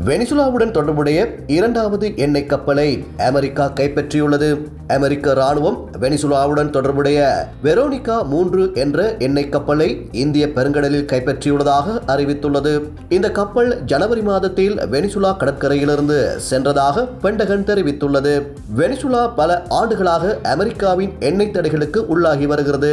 வெனிசுலாவுடன் தொடர்புடைய இரண்டாவது எண்ணெய் கப்பலை அமெரிக்கா கைப்பற்றியுள்ளது. அமெரிக்க ராணுவம் வெனிசுலாவுடன் தொடர்புடைய வெரோனிகா 3 என்ற எண்ணெய் கப்பலை இந்திய பெருங்கடலில் கைப்பற்றியுள்ளதாக அறிவித்துள்ளது. இந்த கப்பல் ஜனவரி மாதத்தில் வெனிசுலா கடற்கரையிலிருந்து சென்றதாக பென்டகன் தெரிவித்துள்ளது. வெனிசுலா பல ஆண்டுகளாக அமெரிக்காவின் எண்ணெய் தடைகளுக்கு உள்ளாகி வருகிறது.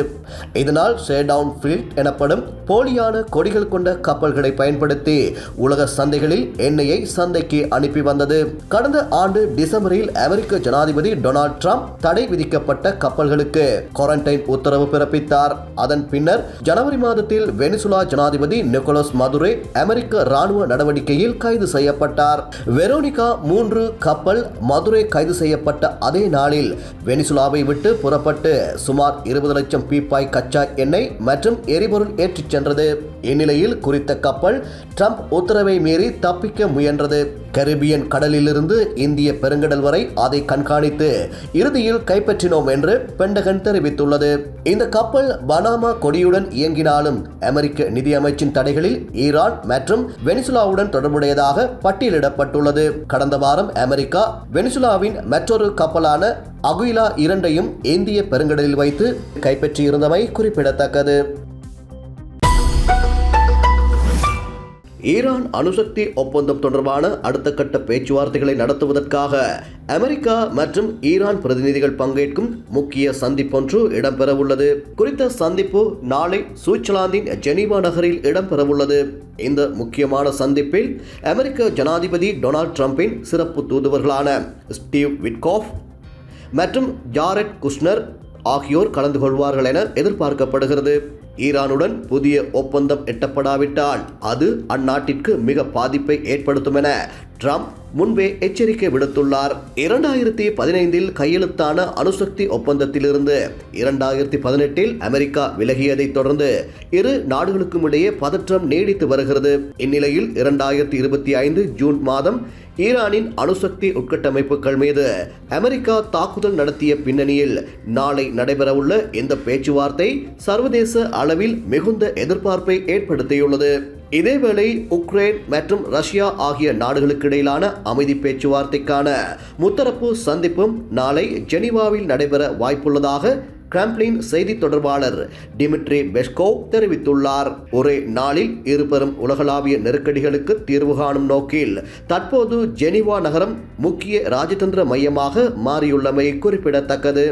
இதனால் ஷேடவுன் ஃபீல்ட் எனப்படும் போலியான கொடிகள் கொண்ட கப்பல்களை பயன்படுத்தி உலக சந்தைகளில் எண்ணெயை சந்தைக்கு அனுப்பி வந்தது. கடந்த ஆண்டு டிசம்பரில் அமெரிக்க ஜனாதிபதி டொனால்ட் ட்ரம்ப் தடை விதிக்கப்பட்ட கப்பல்களுக்கு குவாரண்டைன் உத்தரவு பிறப்பித்தார். அதன் பின்னர் ஜனவரி மாதத்தில் வெனிசுலா ஜனாதிபதி நிக்கோலஸ் மதுரோ அமெரிக்க ராணுவ நடவடிக்கையில் கைது செய்யப்பட்டார். வெரோனிகா 3 கப்பல் மதுரோ கைது செய்யப்பட்ட அதே நாளில் வெனிசுலாவை விட்டு புறப்பட்டு சுமார் 20 லட்சம் பீப்பாய் கச்சா எண்ணெய் மற்றும் எரிபொருள் ஏற்றிச் சென்றது. இந்நிலையில் குறித்த கப்பல் ட்ரம்ப் உத்தரவை மீறி தப்பிக்க முயன்றது. கரிபியன் கடலிலிருந்து இந்திய பெருங்கடல் வரை அதை கண்காணித்து இறுதியில் கைப்பற்றினோம் என்று பென்டகன் தெரிவித்துள்ளது. இந்த கப்பல் பனாமா கொடியுடன் இயங்கினாலும் அமெரிக்க நிதியமைச்சின் தடைகளில் ஈரான் மற்றும் வெனிசுலாவுடன் தொடர்புடையதாக பட்டியலிடப்பட்டுள்ளது. கடந்த வாரம் அமெரிக்கா வெனிசுலாவின் மற்றொரு கப்பலான அகுயிலா 2ஐயும் இந்திய பெருங்கடலில் வைத்து கைப்பற்றியிருந்தமை குறிப்பிடத்தக்கது. ஈரான் அணுசக்தி ஒப்பந்தம் தொடர்பான அடுத்த கட்ட பேச்சுவார்த்தைகளை நடத்துவதற்காக அமெரிக்கா மற்றும் ஈரான் பிரதிநிதிகள் பங்கேற்கும் முக்கிய சந்திப்பொன்று இடம்பெறவுள்ளது. குறித்த சந்திப்பு நாளை சுவிட்சர்லாந்தின் ஜெனீவா நகரில் இடம்பெறவுள்ளது. இந்த முக்கியமான சந்திப்பில் அமெரிக்க ஜனாதிபதி டொனால்ட் ட்ரம்பின் சிறப்பு தூதுவர்களான ஸ்டீவ் விட்காஃப் மற்றும் ஜாரெட் குஷ்னர் ஆகியோர் கலந்து கொள்வார்கள் என எதிர்பார்க்கப்படுகிறது. ஈரானுடன் புதிய ஒப்பந்தம் எட்டப்படாவிட்டால் அது அந்நாட்டிற்கு மிக பாதிப்பை ஏற்படுத்தும் என ட்ரம்ப் முன்பே எச்சரிக்கை விடுத்துள்ளார். 2015 கையெழுத்தான அணுசக்தி ஒப்பந்தத்திலிருந்து 2018 அமெரிக்கா விலகியதை தொடர்ந்து இரு நாடுகளுக்கும் இடையே பதற்றம் நீடித்து வருகிறது. இந்நிலையில் 2025 ஜூன் மாதம் ஈரானின் அணுசக்தி உட்கட்டமைப்புகள் மீது அமெரிக்கா தாக்குதல் நடத்திய பின்னணியில் நாளை நடைபெறவுள்ள இந்த பேச்சுவார்த்தை சர்வதேச அளவில் மிகுந்த எதிர்பார்ப்பை ஏற்படுத்தியுள்ளது. இதேவேளை உக்ரைன் மற்றும் ரஷ்யா ஆகிய நாடுகளுக்கு இடையிலான அமைதி பேச்சுவார்த்தைக்கான முத்தரப்பு சந்திப்பும் நாளை ஜெனீவாவில் நடைபெற வாய்ப்புள்ளதாக கிரெம்ளின் செய்தி தொடர்பாளர் டிமிட்ரி பெஸ்கோவ் தெரிவித்துள்ளார். ஒரே நாளில் இருபெரும் உலகளாவிய நெருக்கடிகளுக்கு தீர்வு காணும் நோக்கில் தற்போது ஜெனீவா நகரம் முக்கிய ராஜதந்திர மையமாக மாறியுள்ளமை குறிப்பிடத்தக்கது.